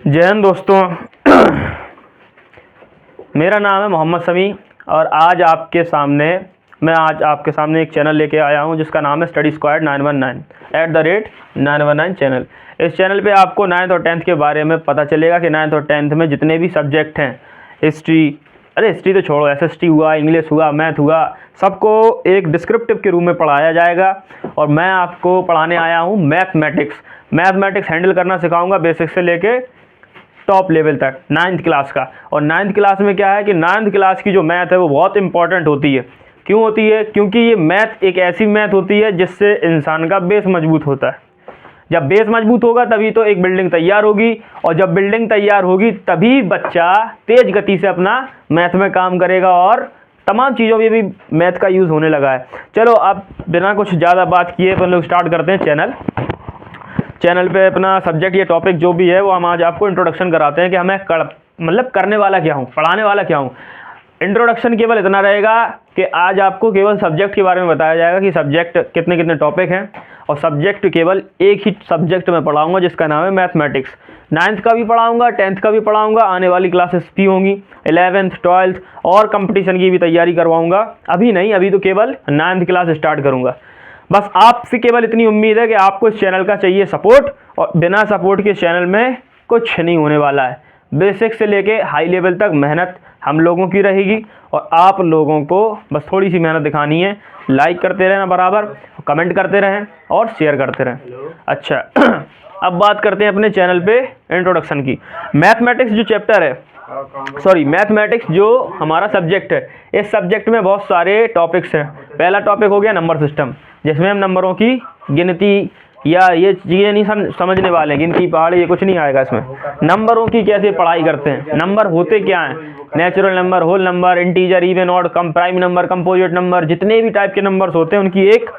जय हिंद दोस्तों। मेरा नाम है मोहम्मद समी और आज आपके सामने एक चैनल लेके आया हूं जिसका नाम है स्टडी स्क्वाड 919 @919 चैनल। इस चैनल पे आपको 9th और 10th के बारे में पता चलेगा कि 9th और 10th में जितने भी सब्जेक्ट हैं, हिस्ट्री तो छोड़ो, SST हुआ, इंग्लिश हुआ, मैथ हुआ, सबको एक डिस्क्रिप्टिव के रूप में पढ़ाया जाएगा। और मैं आपको पढ़ाने आया हूँ मैथमेटिक्स हैंडल करना सिखाऊंगा, बेसिक से लेके टॉप लेवल तक 9th क्लास का। और 9th क्लास में क्या है कि 9th क्लास की जो मैथ है वो बहुत इंपॉर्टेंट होती है। क्यों होती है? क्योंकि ये मैथ एक ऐसी मैथ होती है जिससे इंसान का बेस मजबूत होता है। जब बेस मजबूत होगा तभी तो एक बिल्डिंग तैयार होगी, और जब बिल्डिंग तैयार होगी तभी बच्चा तेज गति से अपना मैथ में काम करेगा और तमाम चीज़ों में भी मैथ का यूज़ होने लगा है। चलो अब बिना कुछ ज़्यादा बात किए अपन लोग स्टार्ट करते हैं चैनल पे अपना सब्जेक्ट या टॉपिक जो भी है वो हम आज आपको इंट्रोडक्शन कराते हैं कि हमें करने वाला क्या हूँ, पढ़ाने वाला क्या हूँ। इंट्रोडक्शन केवल इतना रहेगा कि आज आपको केवल सब्जेक्ट के बारे में बताया जाएगा कि सब्जेक्ट कितने कितने टॉपिक हैं, और सब्जेक्ट केवल एक ही सब्जेक्ट में पढ़ाऊंगा जिसका नाम है मैथमेटिक्स। 9th का भी पढ़ाऊंगा, 10th का भी पढ़ाऊंगा, आने वाली क्लासेस भी होंगी, 11th 12th और कंपटीशन की भी तैयारी करवाऊंगा। अभी नहीं, अभी तो केवल 9th क्लास स्टार्ट करूँगा। बस आपसे केवल इतनी उम्मीद है कि आपको इस चैनल का चाहिए सपोर्ट, और बिना सपोर्ट के चैनल में कुछ नहीं होने वाला है। बेसिक से लेके हाई लेवल तक मेहनत हम लोगों की रहेगी, और आप लोगों को बस थोड़ी सी मेहनत दिखानी है। लाइक करते रहना बराबर, कमेंट करते रहें और शेयर करते रहें। अच्छा अब बात करते हैं अपने चैनल पे इंट्रोडक्शन की। मैथमेटिक्स जो हमारा सब्जेक्ट है, इस सब्जेक्ट में बहुत सारे टॉपिक्स हैं। पहला टॉपिक हो गया नंबर सिस्टम, जिसमें हम नंबरों की गिनती या ये चीज़ें नहीं समझने वाले, गिनती पहाड़ ये कुछ नहीं आएगा इसमें। नंबरों की कैसे पढ़ाई करते हैं, नंबर होते क्या हैं, natural number, whole number, integer, even, odd, prime number, composite number, जितने भी टाइप के नंबर्स होते हैं उनकी एक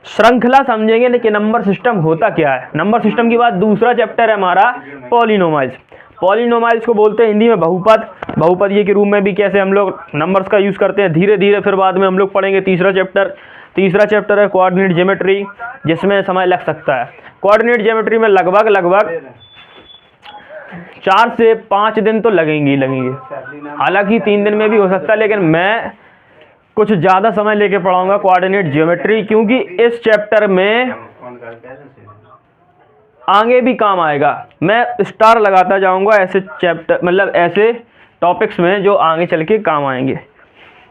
श्रृंखला समझेंगे कि नंबर सिस्टम होता क्या है। नंबर सिस्टम के बाद दूसरा चैप्टर है हमारा पॉलिनोमाइल्स को बोलते हैं हिंदी में बहुपदीय के रूप में भी कैसे हम लोग नंबर्स का यूज़ करते हैं। धीरे धीरे फिर बाद में हम लोग पढ़ेंगे तीसरा चैप्टर है कोऑर्डिनेट ज्योमेट्री, जिसमें समय लग सकता है। कोऑर्डिनेट ज्योमेट्री में लगभग 4 से 5 दिन तो लगेंगे। हालांकि 3 दिन में भी हो सकता है, लेकिन मैं कुछ ज़्यादा समय लेके पढ़ाऊंगा कोऑर्डिनेट ज्योमेट्री, क्योंकि इस चैप्टर में आगे भी काम आएगा। मैं स्टार लगाता जाऊंगा ऐसे टॉपिक्स में जो आगे चल के काम आएंगे।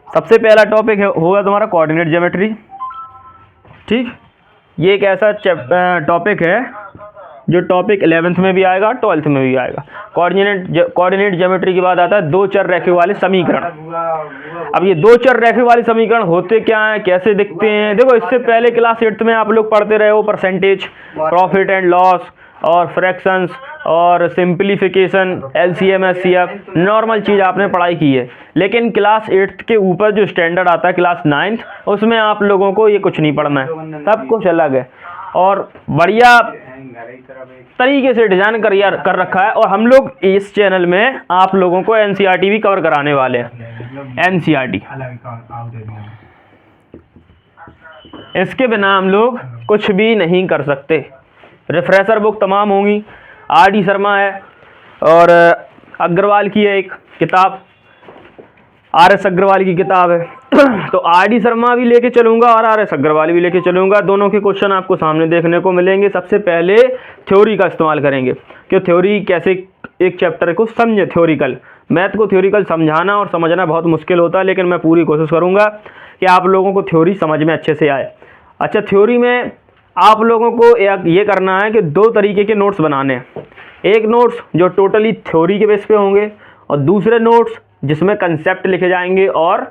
सबसे पहला टॉपिक होगा तुम्हारा कोऑर्डिनेट ज्योमेट्री। ठीक, ये एक ऐसा टॉपिक है जो टॉपिक 11th में भी आएगा, 12th में भी आएगा। कोऑर्डिनेट ज्योमेट्री के बाद आता है दो चर रेखे वाले समीकरण। अब ये दो चर रेखे वाले समीकरण होते क्या हैं, कैसे दिखते हैं? देखो, इससे पहले क्लास 8th में आप लोग पढ़ते रहे हो परसेंटेज, प्रॉफिट एंड लॉस और फ्रैक्शंस और सिंप्लीफिकेशन, LCM SCF, नॉर्मल चीज़ आपने पढ़ाई की है। लेकिन क्लास 8th के ऊपर जो स्टैंडर्ड आता है क्लास 9th, उसमें आप लोगों को ये कुछ नहीं पढ़ना है, सब कुछ अलग है और बढ़िया तरीके से डिज़ाइन कर रखा है। और हम लोग इस चैनल में आप लोगों को NCERT भी कवर कराने वाले हैं। NCERT, इसके बिना हम लोग कुछ भी नहीं कर सकते। रिफ्रेशर बुक तमाम होंगी, RD शर्मा है और अग्रवाल की है एक किताब, RS अग्रवाल की किताब है। तो RD शर्मा भी लेके चलूँगा और RS अग्रवाल भी लेके चलूँगा। दोनों के क्वेश्चन आपको सामने देखने को मिलेंगे। सबसे पहले थ्योरी का इस्तेमाल करेंगे कि थ्योरी कैसे एक चैप्टर को समझे। थ्योरिकल मैथ को थ्योरिकल समझाना और समझना बहुत मुश्किल होता है, लेकिन मैं पूरी कोशिश करूँगा कि आप लोगों को थ्योरी समझ में अच्छे से आए। अच्छा, थ्योरी में आप लोगों को ये करना है कि 2 तरीके के नोट्स बनाने हैं। एक नोट्स जो टोटली थ्योरी के बेस पे होंगे, और दूसरे नोट्स जिसमें कंसेप्ट लिखे जाएंगे और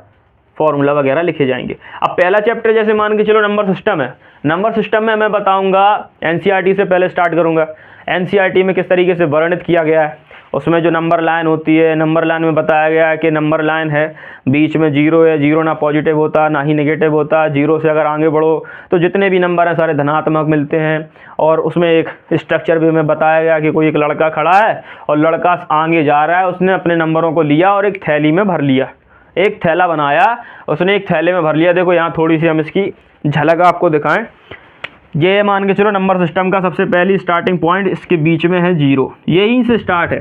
फॉर्मूला वगैरह लिखे जाएंगे। अब पहला चैप्टर जैसे मान के चलो नंबर सिस्टम है। नंबर सिस्टम में मैं बताऊंगा, NCERT से पहले स्टार्ट करूंगा, NCERT में किस तरीके से वर्णित किया गया है। उसमें जो नंबर लाइन होती है, नंबर लाइन में बताया गया है कि नंबर लाइन है, बीच में 0 है, 0 ना पॉजिटिव होता ना ही नेगेटिव होता। 0 से अगर आगे बढ़ो तो जितने भी नंबर हैं सारे धनात्मक मिलते हैं। और उसमें एक स्ट्रक्चर भी हमें बताया गया कि कोई एक लड़का खड़ा है और लड़का आगे जा रहा है, उसने अपने नंबरों को लिया और एक थैली में भर लिया, एक थैला बनाया, उसने एक थैले में भर लिया। देखो यहाँ थोड़ी सी हम इसकी झलक आपको दिखाएं। ये मान के चलो नंबर सिस्टम का सबसे पहली स्टार्टिंग पॉइंट इसके बीच में है 0, यहीं से स्टार्ट है।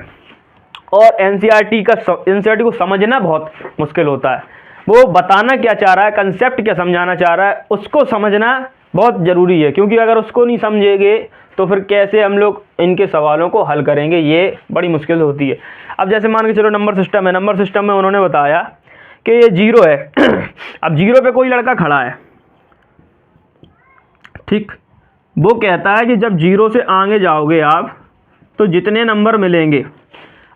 और एनसीईआरटी को समझना बहुत मुश्किल होता है। वो बताना क्या चाह रहा है, कंसेप्ट क्या समझाना चाह रहा है, उसको समझना बहुत ज़रूरी है, क्योंकि अगर उसको नहीं समझेंगे तो फिर कैसे हम लोग इनके सवालों को हल करेंगे, ये बड़ी मुश्किल होती है। अब जैसे मान के चलो नंबर सिस्टम है, नंबर सिस्टम में उन्होंने बताया कि ये 0 है। अब 0 पे कोई लड़का खड़ा है, ठीक, वो कहता है कि जब 0 से आगे जाओगे आप तो जितने नंबर मिलेंगे,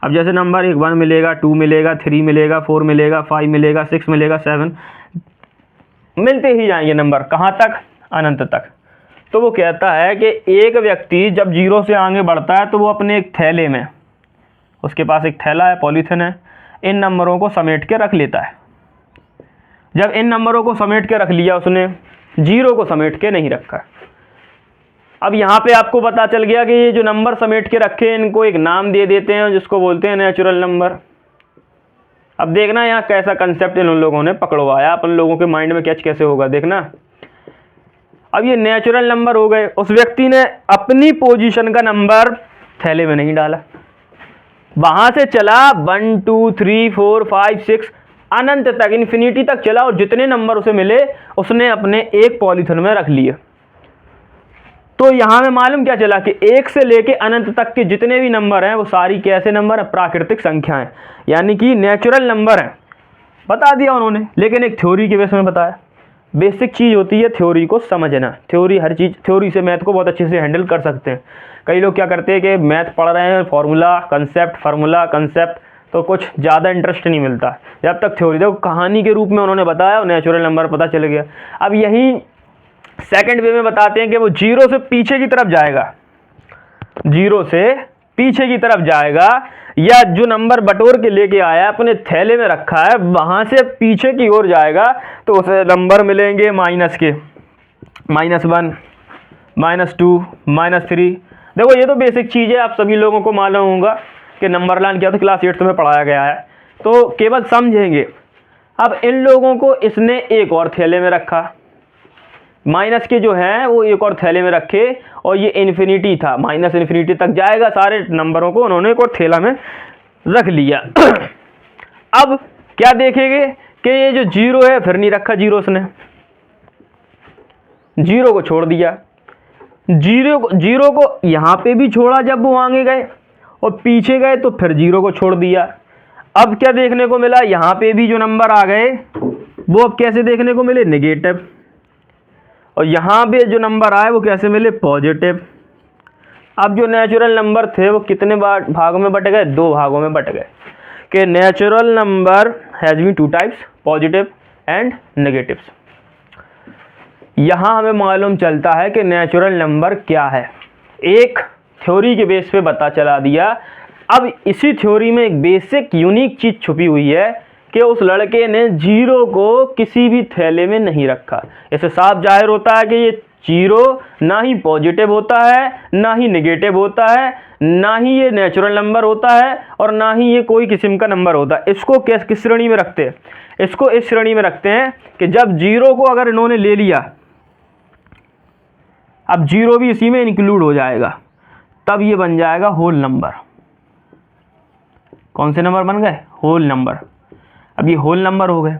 अब जैसे नंबर 1 मिलेगा, 2 मिलेगा, 3 मिलेगा, 4 मिलेगा, 5 मिलेगा, 6 मिलेगा, 7 मिलते ही जाएंगे नंबर, कहाँ तक, अनंत तक। तो वो कहता है कि एक व्यक्ति जब 0 से आगे बढ़ता है तो वो अपने एक थैले में, उसके पास एक थैला है, पॉलीथिन है, इन नंबरों को समेट के रख लेता है। जब इन नंबरों को समेट के रख लिया उसने, 0 को समेट के नहीं रखा। अब यहाँ पे आपको पता चल गया कि ये जो नंबर समेट के रखे इनको एक नाम दे देते हैं जिसको बोलते हैं नेचुरल नंबर। अब देखना यहाँ कैसा कंसेप्ट इन लोगों ने पकड़वाया, अपन लोगों के माइंड में कैच कैसे होगा, देखना। अब ये नेचुरल नंबर हो गए, उस व्यक्ति ने अपनी पोजीशन का नंबर थैले में नहीं डाला, वहां से चला 1 2 3 4 5 6 अनंत तक, इन्फिनिटी तक चला, और जितने नंबर उसे मिले उसने अपने एक पॉलीथिन में रख लिए। तो यहाँ में मालूम क्या चला कि 1 से लेके अनंत तक के जितने भी नंबर हैं वो सारी कैसे नंबर है, प्राकृतिक संख्याएं, यानी कि नेचुरल नंबर हैं, बता दिया उन्होंने, लेकिन एक थ्योरी के बेस में बताया। बेसिक चीज़ होती है थ्योरी को समझना, थ्योरी हर चीज़, थ्योरी से मैथ को बहुत अच्छे से हैंडल कर सकते हैं। कई लोग क्या करते हैं कि मैथ पढ़ रहे हैं, फार्मूला कंसेप्ट, तो कुछ ज़्यादा इंटरेस्ट नहीं मिलता जब तक थ्योरी, देखो कहानी के रूप में उन्होंने बताया और नेचुरल नंबर पता चल गया। अब यही सेकंड वे में बताते हैं कि वो 0 से पीछे की तरफ जाएगा, 0 से पीछे की तरफ जाएगा, या जो नंबर बटोर के लेके आया अपने थैले में रखा है वहां से पीछे की ओर जाएगा तो उसे नंबर मिलेंगे माइनस के, -1, -2, -3। देखो ये तो बेसिक चीज़ है, आप सभी लोगों को मालूम होगा कि नंबर लाइन क्या, तो क्लास 8 में पढ़ाया गया है, तो केवल समझेंगे। अब इन लोगों को इसने एक और थैले में रखा, माइनस के जो है वो एक और थैले में रखे, और ये इन्फिनिटी था, माइनस इन्फिनिटी तक जाएगा, सारे नंबरों को उन्होंने एक और थैला में रख लिया। अब क्या देखेंगे कि ये जो 0 है फिर नहीं रखा 0, उसने 0 को छोड़ दिया, 0 को यहाँ पे भी छोड़ा जब वो आगे गए, और पीछे गए तो फिर 0 को छोड़ दिया। अब क्या देखने को मिला, यहाँ पे भी जो नंबर आ गए वो अब कैसे देखने को मिले, नेगेटिव, और यहाँ पे जो नंबर आए वो कैसे मिले, पॉजिटिव। अब जो नेचुरल नंबर थे वो कितने भागों में बट गए, 2 भागों में बट गए, कि natural number has been 2 types, positive and negatives. यहाँ हमें मालूम चलता है कि नेचुरल नंबर क्या है, एक थ्योरी के बेस पे बता चला दिया। अब इसी थ्योरी में एक बेसिक यूनिक चीज़ छुपी हुई है कि उस लड़के ने 0 को किसी भी थैले में नहीं रखा। इससे साफ जाहिर होता है कि ये 0 ना ही पॉजिटिव होता है, ना ही नेगेटिव होता है, ना ही ये नेचुरल नंबर होता है, और ना ही ये कोई किस्म का नंबर होता है। इसको किस श्रेणी में रखते हैं, इसको इस श्रेणी में रखते हैं कि जब 0 को अगर इन्होंने ले लिया, अब 0 भी इसी में इंक्लूड हो जाएगा, तब ये बन जाएगा होल नंबर। कौन से नंबर बन गए, होल नंबर। अब ये होल नंबर हो गए।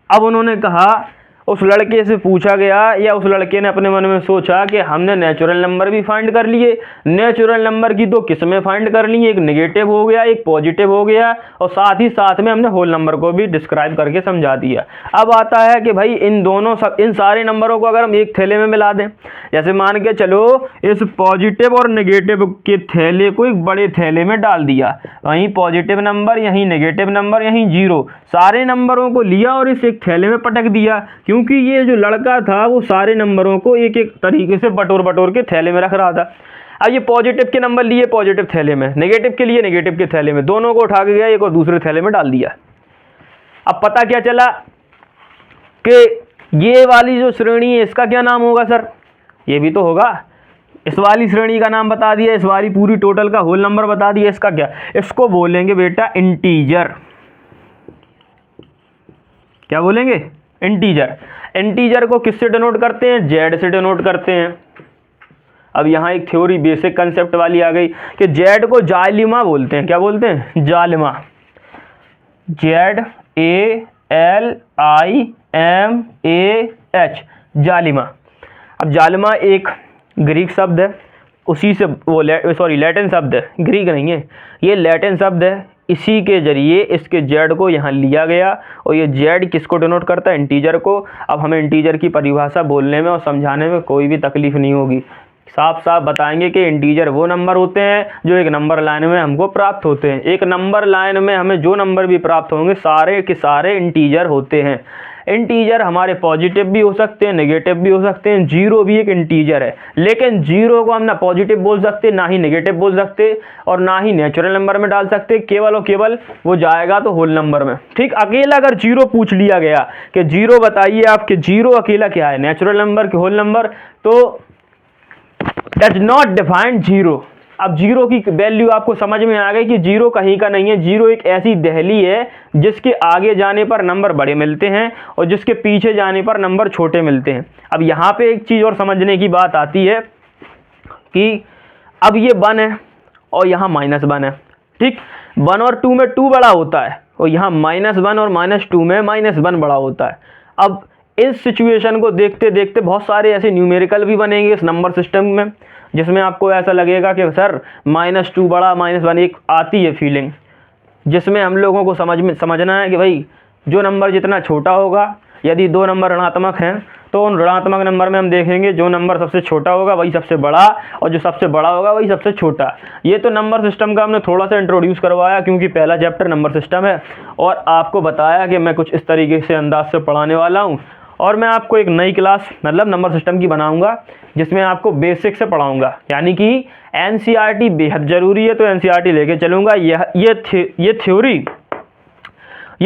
अब उन्होंने कहा, उस लड़के से पूछा गया, या उस लड़के ने अपने मन में सोचा कि हमने नेचुरल नंबर भी फाइंड कर लिए, नेचुरल नंबर की 2 किस्में फाइंड कर ली, एक नेगेटिव हो गया, एक पॉजिटिव हो गया, और साथ ही साथ में हमने होल नंबर को भी डिस्क्राइब करके समझा दिया। अब आता है कि भाई इन सारे नंबरों को अगर हम एक थैले में मिला दें, जैसे मान के चलो इस पॉजिटिव और नेगेटिव के थैले को एक बड़े थैले में डाल दिया, वहीं पॉजिटिव नंबर, यहीं नेगेटिव नंबर, यहीं 0, सारे नंबरों को लिया और इस एक थैले में पटक दिया, क्योंकि ये जो लड़का था वो सारे नंबरों को एक एक तरीके से बटोर के थैले में रख रहा था। अब ये पॉजिटिव के नंबर लिए पॉजिटिव थैले में, नेगेटिव के लिए नेगेटिव के थैले में, दोनों को उठा के गया एक और दूसरे थैले में डाल दिया। अब पता क्या चला कि ये वाली जो श्रेणी है इसका क्या नाम होगा सर, ये भी तो होगा, इस वाली श्रेणी का नाम बता दिया, इस वाली पूरी टोटल का होल नंबर बता दिया, इसका क्या, इसको बोलेंगे बेटा इंटीजर। क्या बोलेंगे, इंटीजर। इंटीजर को किससे डिनोट करते हैं, जेड से डिनोट करते हैं। अब यहाँ एक थ्योरी बेसिक कंसेप्ट वाली आ गई कि जेड को जालिमा बोलते हैं। क्या बोलते हैं? जालिमा। JALIMAH, जालिमा। अब जालिमा एक ग्रीक शब्द है, उसी से वो लैटिन शब्द है, ग्रीक नहीं है, ये लैटिन शब्द है। इसी के जरिए इसके जेड को यहाँ लिया गया और ये जेड किसको डिनोट करता है? इंटीजर को। अब हमें इंटीजर की परिभाषा बोलने में और समझाने में कोई भी तकलीफ नहीं होगी, साफ साफ बताएंगे कि इंटीजर वो नंबर होते हैं जो एक नंबर लाइन में हमको प्राप्त होते हैं। एक नंबर लाइन में हमें जो नंबर भी प्राप्त होंगे सारे के सारे इंटीजर होते हैं। इंटीजर हमारे पॉजिटिव भी हो सकते हैं, नेगेटिव भी हो सकते हैं। जीरो भी एक इंटीजर है, लेकिन जीरो को हम ना पॉजिटिव बोल सकते, ना ही नेगेटिव बोल सकते और ना ही नेचुरल नंबर में डाल सकते। केवल और केवल वो जाएगा तो होल नंबर में। ठीक, अकेला अगर जीरो पूछ लिया गया कि जीरो बताइए आपके, जीरो अकेला क्या है? नेचुरल नंबर कि होल नंबर? तो डज नॉट डिफाइन जीरो। अब जीरो की वैल्यू आपको समझ में आ गई कि जीरो कहीं का नहीं है। जीरो एक ऐसी दहली है जिसके आगे जाने पर नंबर बड़े मिलते हैं और जिसके पीछे जाने पर नंबर छोटे मिलते हैं। अब यहाँ पे एक चीज़ और समझने की बात आती है कि अब ये 1 है और यहाँ -1 है। ठीक, 1 और 2 में 2 बड़ा होता है और यहाँ -1 और -2 में -1 बड़ा होता है। अब इस सिचुएशन को देखते देखते बहुत सारे ऐसे न्यूमेरिकल भी बनेंगे इस नंबर सिस्टम में, जिसमें आपको ऐसा लगेगा कि सर -2 बड़ा -1, एक आती है फीलिंग, जिसमें हम लोगों को समझना है कि भाई जो नंबर जितना छोटा होगा, यदि 2 नंबर ऋणात्मक हैं तो उन ऋणात्मक नंबर में हम देखेंगे जो नंबर सबसे छोटा होगा वही सबसे बड़ा और जो सबसे बड़ा होगा वही सबसे छोटा। ये तो नंबर सिस्टम का हमने थोड़ा सा इंट्रोड्यूस करवाया क्योंकि पहला चैप्टर नंबर सिस्टम है और आपको बताया कि मैं कुछ इस तरीके से अंदाज से पढ़ाने वाला हूँ। और मैं आपको एक नई क्लास मतलब नंबर सिस्टम की बनाऊंगा जिसमें आपको बेसिक से पढ़ाऊंगा, यानी कि एनसीईआरटी बेहद ज़रूरी है तो एनसीईआरटी लेके चलूँगा। ये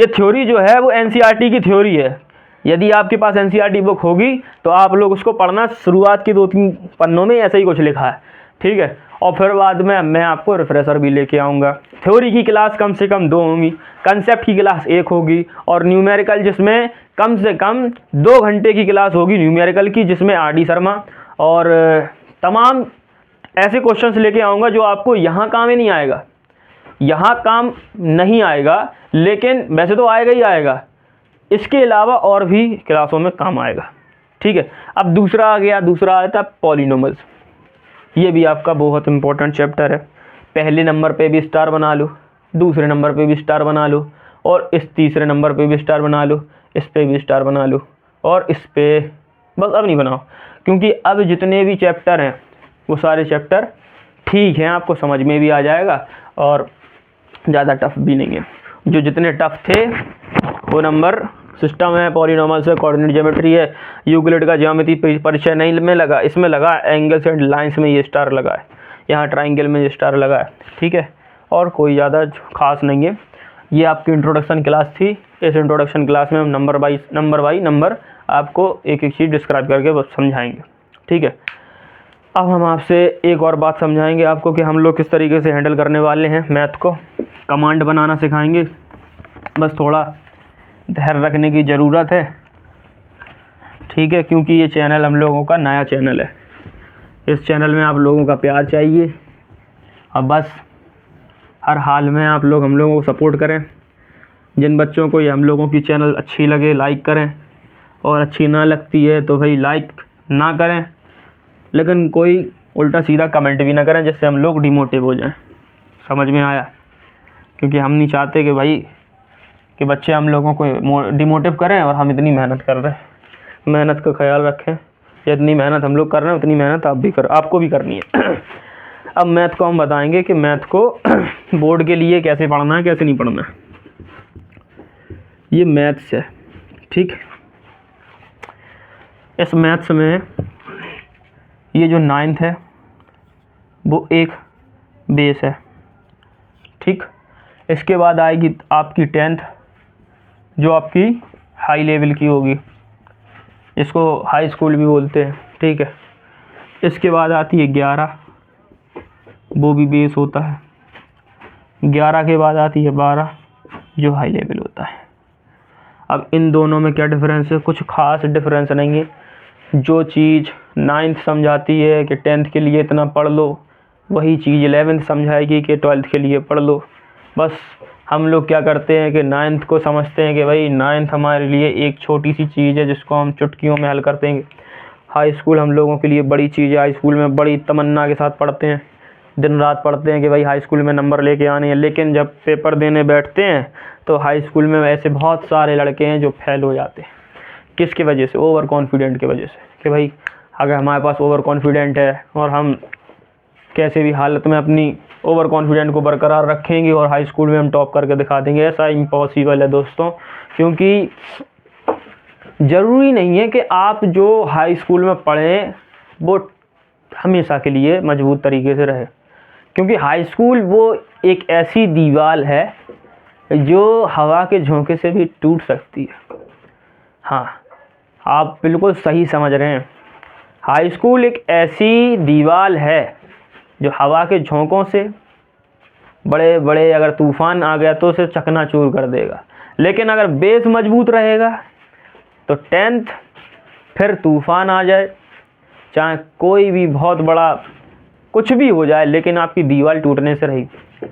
थ्योरी जो है वो एनसीईआरटी की थ्योरी है। यदि आपके पास एनसीईआरटी बुक होगी तो आप लोग उसको पढ़ना, शुरुआत के 2-3 पन्नों में ऐसा ही कुछ लिखा है, ठीक है। और फिर बाद में मैं आपको रिफ्रेशर भी लेके आऊँगा। थ्योरी की क्लास कम से कम 2 होंगी, कंसेप्ट की क्लास 1 होगी और न्यूमेरिकल जिसमें कम से कम 2 घंटे की क्लास होगी न्यूमेरिकल की, जिसमें RD शर्मा और तमाम ऐसे क्वेश्चंस लेके आऊँगा जो आपको यहाँ काम ही नहीं आएगा, यहाँ काम नहीं आएगा, लेकिन वैसे तो आएगा ही आएगा, इसके अलावा और भी क्लासों में काम आएगा, ठीक है। अब दूसरा आ गया, दूसरा आता है पॉलिनोमल्स। ये भी आपका बहुत इंपॉर्टेंट चैप्टर है। पहले नंबर पे भी स्टार बना लो, दूसरे नंबर पे भी स्टार बना लो और इस तीसरे नंबर पे भी स्टार बना लो, इस पे भी स्टार बना लो और इस पे बस अब नहीं बनाओ, क्योंकि अब जितने भी चैप्टर हैं वो सारे चैप्टर ठीक हैं, आपको समझ में भी आ जाएगा और ज़्यादा टफ भी नहीं है। जो जितने टफ थे वो नंबर सिस्टम है, पॉलिनोमल्स है, कोऑर्डिनेट ज्योमेट्री है, यूक्लिड का ज्यामिति परिचय नहीं में लगा, इसमें लगा एंगल्स एंड लाइंस में ये स्टार लगा है, यहाँ ट्राइंगल में ये स्टार लगा है, ठीक है। और कोई ज़्यादा खास नहीं है। ये आपकी इंट्रोडक्शन क्लास थी। इस इंट्रोडक्शन क्लास में हम नंबर बाई नंबर आपको एक एक चीज़ डिस्क्राइब करके समझाएंगे, ठीक है। अब हम आपसे एक और बात समझाएंगे आपको कि हम लोग किस तरीके से हैंडल करने वाले हैं मैथ को। कमांड बनाना सिखाएंगे, बस थोड़ा धैर्य रखने की ज़रूरत है, ठीक है, क्योंकि ये चैनल हम लोगों का नया चैनल है। इस चैनल में आप लोगों का प्यार चाहिए और बस हर हाल में आप लोग हम लोगों को सपोर्ट करें। जिन बच्चों को ये हम लोगों की चैनल अच्छी लगे लाइक करें, और अच्छी ना लगती है तो भाई लाइक ना करें, लेकिन कोई उल्टा सीधा कमेंट भी ना करें जिससे हम लोग डिमोटिव हो जाएं। समझ में आया? क्योंकि हम नहीं चाहते कि भाई कि बच्चे हम लोगों को डिमोटिव करें और हम इतनी मेहनत कर रहे हैं। मेहनत का ख्याल रखें, जितनी मेहनत हम लोग कर रहे हैं उतनी मेहनत आपको भी करनी है। अब मैथ को हम बताएंगे कि मैथ को बोर्ड के लिए कैसे पढ़ना है, कैसे नहीं पढ़ना है। ये मैथ्स है, ठीक। इस मैथ्स में ये जो 9th है वो एक बेस है, ठीक। इसके बाद आएगी आपकी 10th जो आपकी हाई लेवल की होगी, इसको हाई स्कूल भी बोलते हैं, ठीक है। इसके बाद आती है 11, वो भी बेस होता है। 11 के बाद आती है 12 जो हाई लेवल होता है। अब इन दोनों में क्या डिफरेंस है? कुछ खास डिफरेंस नहीं है। जो चीज़ नाइन्थ समझाती है कि 10th के लिए इतना पढ़ लो, वही चीज़ 11th समझाएगी कि 12th के लिए पढ़ लो। बस हम लोग क्या करते हैं कि 9th को समझते हैं कि भाई 9th हमारे लिए एक छोटी सी चीज़ है जिसको हम चुटकियों में हल करते हैं। हाई स्कूल हम लोगों के लिए बड़ी चीज़ है। हाई स्कूल में बड़ी तमन्ना के साथ पढ़ते हैं, दिन रात पढ़ते हैं कि भाई हाई स्कूल में नंबर लेके आने हैं। लेकिन जब पेपर देने बैठते हैं तो हाई स्कूल में ऐसे बहुत सारे लड़के हैं जो फेल हो जाते हैं। किसकी वजह से? ओवर कॉन्फिडेंट की वजह से, कि भाई अगर हमारे पास ओवर कॉन्फिडेंट है और हम कैसे भी हालत में अपनी ओवर कॉन्फिडेंट को बरकरार रखेंगे और हाई स्कूल में हम टॉप करके दिखा देंगे, ऐसा इम्पॉसिबल है दोस्तों। क्योंकि ज़रूरी नहीं है कि आप जो हाई स्कूल में पढ़ें वो हमेशा के लिए मजबूत तरीके से रहे, क्योंकि हाई स्कूल वो एक ऐसी दीवार है जो हवा के झोंके से भी टूट सकती है। हाँ, आप बिल्कुल सही समझ रहे हैं। हाई स्कूल एक ऐसी दीवार है जो हवा के झोंकों से, बड़े बड़े अगर तूफ़ान आ गया तो उसे चकनाचूर कर देगा। लेकिन अगर बेस मजबूत रहेगा तो 10th फिर तूफ़ान आ जाए, चाहे कोई भी बहुत बड़ा कुछ भी हो जाए, लेकिन आपकी दीवार टूटने से रहेगी।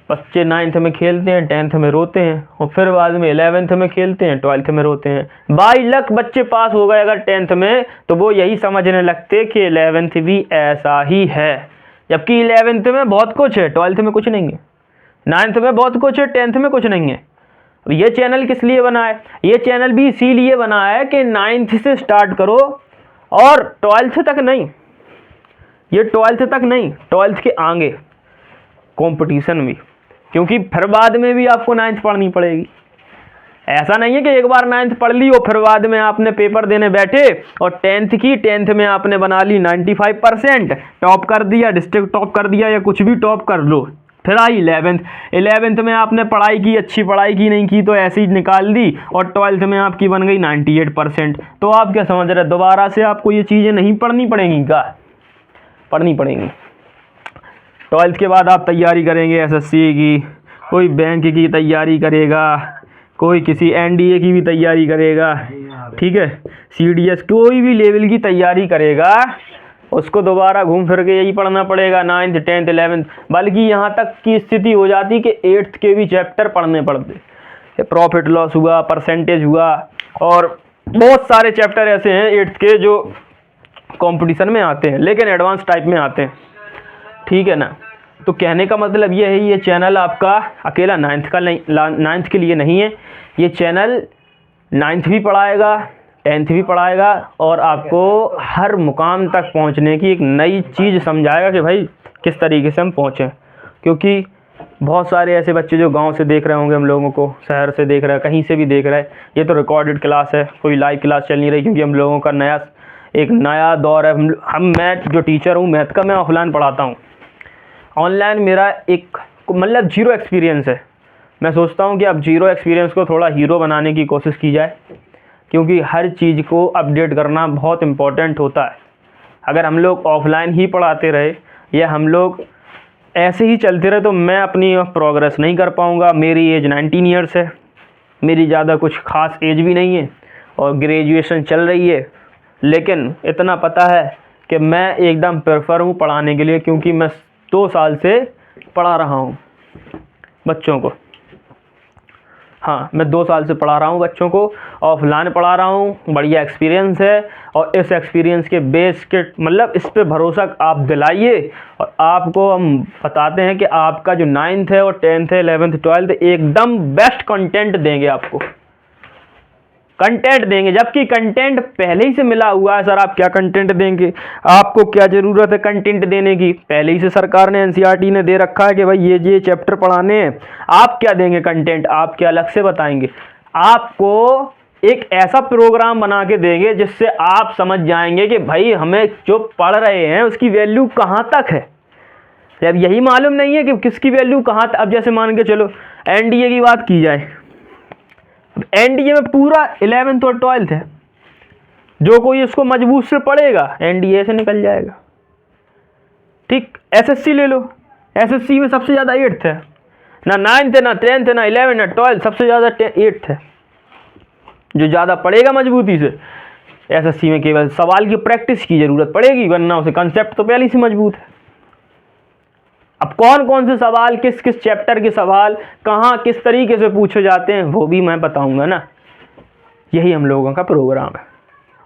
बच्चे 9th में खेलते हैं, 10th में रोते हैं, और फिर बाद में 11th में खेलते हैं, 12th में रोते हैं। बाई लक बच्चे पास हो गए अगर 10th में, तो वो यही समझने लगते कि 11th भी ऐसा ही है। जबकि 11th में बहुत कुछ है, 12th में कुछ नहीं है। 9th में बहुत कुछ है, 10th में कुछ नहीं है। ये चैनल किस लिए बना है? ये चैनल भी इसीलिए बना है कि 9th से स्टार्ट करो और 12th तक नहीं, ये 12th तक नहीं, 12th के आगे कंपटीशन भी, क्योंकि फिर बाद में भी आपको 9th पढ़नी पड़ेगी। ऐसा नहीं है कि एक बार 9th पढ़ ली और फिर बाद में आपने पेपर देने बैठे और 10th में आपने बना ली 95%, टॉप कर दिया, डिस्ट्रिक्ट टॉप कर दिया या कुछ भी टॉप कर लो। फिर आई 11th में आपने पढ़ाई की, अच्छी पढ़ाई की नहीं की तो ऐसे ही निकाल दी, और 12th में आपकी बन गई 98%। तो आप क्या समझ रहे हैं, दोबारा से आपको ये चीज़ें नहीं पढ़नी पड़ेंगी? क्या पढ़नी पड़ेंगी? 12th के बाद आप तैयारी करेंगे एसएससी की, कोई बैंक की तैयारी करेगा, कोई किसी एनडीए की भी तैयारी करेगा, ठीक है, सीडीएस कोई भी लेवल की तैयारी करेगा, उसको दोबारा घूम फिर के यही पढ़ना पड़ेगा 9th 10th 11th। बल्कि यहाँ तक की स्थिति हो जाती कि 8th के भी चैप्टर पढ़ने पड़ते। प्रॉफिट लॉस हुआ, परसेंटेज हुआ, और बहुत सारे चैप्टर ऐसे हैं 8th के जो कंपटीशन में आते हैं, लेकिन एडवांस टाइप में आते हैं, ठीक है ना। तो कहने का मतलब ये है, ये चैनल आपका अकेला 9th का नहीं, 9th के लिए नहीं है। ये चैनल 9th भी पढ़ाएगा, 10th भी पढ़ाएगा, और आपको हर मुकाम तक पहुंचने की एक नई चीज़ समझाएगा कि भाई किस तरीके से हम पहुंचें। क्योंकि बहुत सारे ऐसे बच्चे जो गांव से देख रहे होंगे हम लोगों को, शहर से देख रहे हैं, कहीं से भी देख रहे हैं, ये तो रिकॉर्डेड क्लास है, कोई लाइव क्लास चल नहीं रही, क्योंकि हम लोगों का एक नया दौर है। हम मैथ जो टीचर हूँ, मैथ का मैं ऑफलाइन पढ़ाता हूँ, ऑनलाइन मेरा एक मतलब जीरो एक्सपीरियंस है। मैं सोचता हूँ कि अब जीरो एक्सपीरियंस को थोड़ा हीरो बनाने की कोशिश की जाए, क्योंकि हर चीज़ को अपडेट करना बहुत इम्पोर्टेंट होता है। अगर हम लोग ऑफलाइन ही पढ़ाते रहे या हम लोग ऐसे ही चलते रहे तो मैं अपनी प्रोग्रेस नहीं कर पाऊँगा। मेरी एज 19 ईयर्स है, मेरी ज़्यादा कुछ ख़ास एज भी नहीं है, और ग्रेजुएशन चल रही है। लेकिन इतना पता है कि मैं एकदम प्रेफर हूँ पढ़ाने के लिए, क्योंकि मैं 2 साल से पढ़ा रहा हूँ बच्चों को। हाँ, मैं 2 साल से पढ़ा रहा हूँ बच्चों को, ऑफलाइन पढ़ा रहा हूँ, बढ़िया एक्सपीरियंस है। और इस एक्सपीरियंस के बेस के मतलब इस पे भरोसा आप दिलाइए, और आपको हम बताते हैं कि आपका जो 9th है और 10th है, 11th 12th एकदम बेस्ट कंटेंट देंगे, आपको कंटेंट देंगे। जबकि कंटेंट पहले ही से मिला हुआ है। सर आप क्या कंटेंट देंगे, आपको क्या ज़रूरत है कंटेंट देने की? पहले ही से सरकार ने एनसीईआरटी ने दे रखा है कि भाई ये चैप्टर पढ़ाने हैं। आप क्या देंगे कंटेंट? आप क्या अलग से बताएंगे? आपको एक ऐसा प्रोग्राम बना के देंगे जिससे आप समझ जाएंगे कि भाई हमें जो पढ़ रहे हैं उसकी वैल्यू कहाँ तक है। जब यही मालूम नहीं है कि किसकी वैल्यू कहाँ तक, अब जैसे मान के चलो एनडीए की बात की जाए, एनडीए में पूरा 11th और 12th है। जो कोई इसको मजबूत से पढ़ेगा एनडीए से निकल जाएगा। ठीक, एसएससी ले लो, एसएससी में सबसे ज़्यादा 8th है, ना 9th है, ना 10th है, ना 11th, ना 12th, सबसे ज़्यादा 8th है। जो ज़्यादा पढ़ेगा मजबूती से एसएससी में केवल सवाल की प्रैक्टिस की ज़रूरत पड़ेगी, वरना उसे कंसेप्ट तो पहले से मजबूत है। अब कौन कौन से सवाल, किस किस चैप्टर के सवाल कहाँ किस तरीके से पूछे जाते हैं वो भी मैं बताऊंगा ना। यही हम लोगों का प्रोग्राम है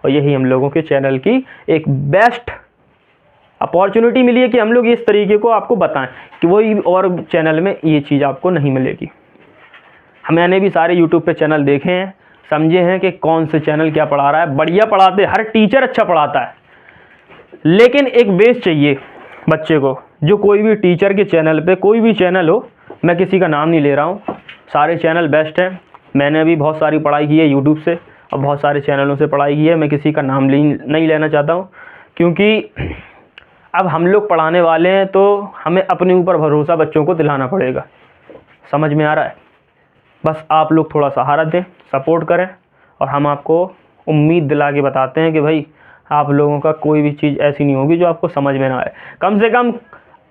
और यही हम लोगों के चैनल की एक बेस्ट अपॉर्चुनिटी मिली है कि हम लोग इस तरीके को आपको बताएं कि वही और चैनल में ये चीज़ आपको नहीं मिलेगी। मैंने भी सारे यूट्यूब पे चैनल देखे हैं, समझे हैं कि कौन से चैनल क्या पढ़ा रहा है। बढ़िया पढ़ाते, हर टीचर अच्छा पढ़ाता है, लेकिन एक बेस चाहिए बच्चे को। जो कोई भी टीचर के चैनल पे, कोई भी चैनल हो, मैं किसी का नाम नहीं ले रहा हूँ, सारे चैनल बेस्ट हैं। मैंने भी बहुत सारी पढ़ाई की है यूट्यूब से और बहुत सारे चैनलों से पढ़ाई की है। मैं किसी का नाम नहीं लेना चाहता हूँ, क्योंकि अब हम लोग पढ़ाने वाले हैं तो हमें अपने ऊपर भरोसा बच्चों को दिलाना पड़ेगा। समझ में आ रहा है? बस आप लोग थोड़ा सहारा दें, सपोर्ट करें और हम आपको उम्मीद दिला के बताते हैं कि भाई आप लोगों का कोई भी चीज़ ऐसी नहीं होगी जो आपको समझ में ना आए। कम से कम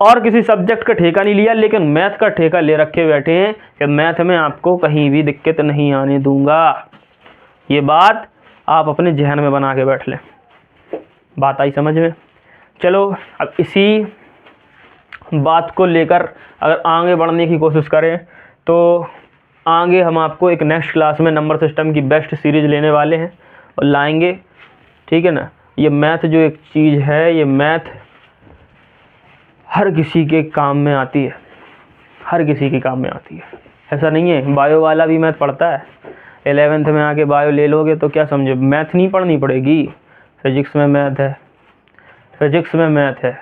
और किसी सब्जेक्ट का ठेका नहीं लिया, लेकिन मैथ का ठेका ले रखे बैठे हैं कि मैथ में आपको कहीं भी दिक्कत नहीं आने दूंगा। ये बात आप अपने जहन में बना के बैठ लें। बात आई समझ में? चलो अब इसी बात को लेकर अगर आगे बढ़ने की कोशिश करें तो आगे हम आपको एक नेक्स्ट क्लास में नंबर सिस्टम की बेस्ट सीरीज़ लेने वाले हैं और लाएंगे, ठीक है ना। ये मैथ जो एक चीज़ है, ये मैथ हर किसी के काम में आती है, हर किसी के काम में आती है। ऐसा नहीं है, बायो वाला भी मैथ पढ़ता है। 11th में आके बायो ले लोगे तो क्या समझो, मैथ नहीं पढ़नी पड़ेगी। फिजिक्स में मैथ है, फिजिक्स में मैथ है।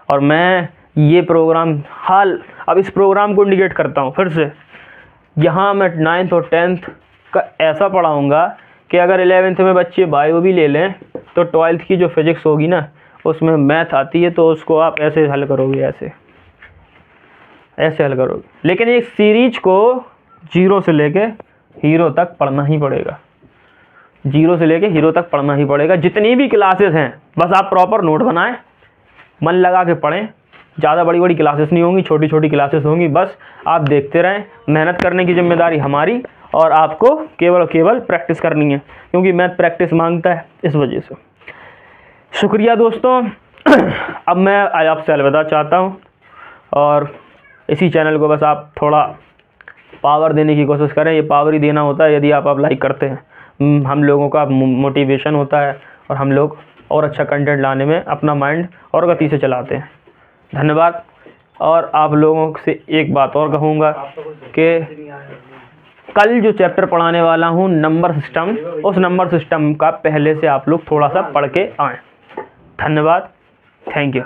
और मैं ये प्रोग्राम अब इस प्रोग्राम को इंडिकेट करता हूँ फिर से। यहाँ मैं 9th और 10th का ऐसा पढ़ाऊँगा कि अगर 11th में बच्चे बायो भी ले लें तो 12th की जो फिज़िक्स होगी ना, उसमें मैथ आती है तो उसको आप ऐसे हल करोगे, ऐसे हल करोगे। लेकिन एक सीरीज को 0 से लेके हीरो तक पढ़ना ही पड़ेगा, 0 से लेके हीरो तक पढ़ना ही पड़ेगा। जितनी भी क्लासेस हैं बस आप प्रॉपर नोट बनाएं, मन लगा के पढ़ें। ज़्यादा बड़ी बड़ी क्लासेस नहीं होंगी, छोटी छोटी क्लासेस होंगी। बस आप देखते रहें, मेहनत करने की जिम्मेदारी हमारी और आपको केवल और केवल प्रैक्टिस करनी है, क्योंकि मैथ प्रैक्टिस मांगता है, इस वजह से। शुक्रिया दोस्तों। अब मैं आपसे अलविदा चाहता हूँ और इसी चैनल को बस आप थोड़ा पावर देने की कोशिश करें। ये पावर ही देना होता है यदि आप लाइक करते हैं। हम लोगों का मोटिवेशन होता है और हम लोग और अच्छा कंटेंट लाने में अपना माइंड और गति से चलाते हैं। धन्यवाद। और आप लोगों से एक बात और कहूँगा कि कल जो चैप्टर पढ़ाने वाला हूँ नंबर सिस्टम, उस नंबर सिस्टम का पहले से आप लोग थोड़ा सा पढ़ के आएँ। धन्यवाद, थैंक यू।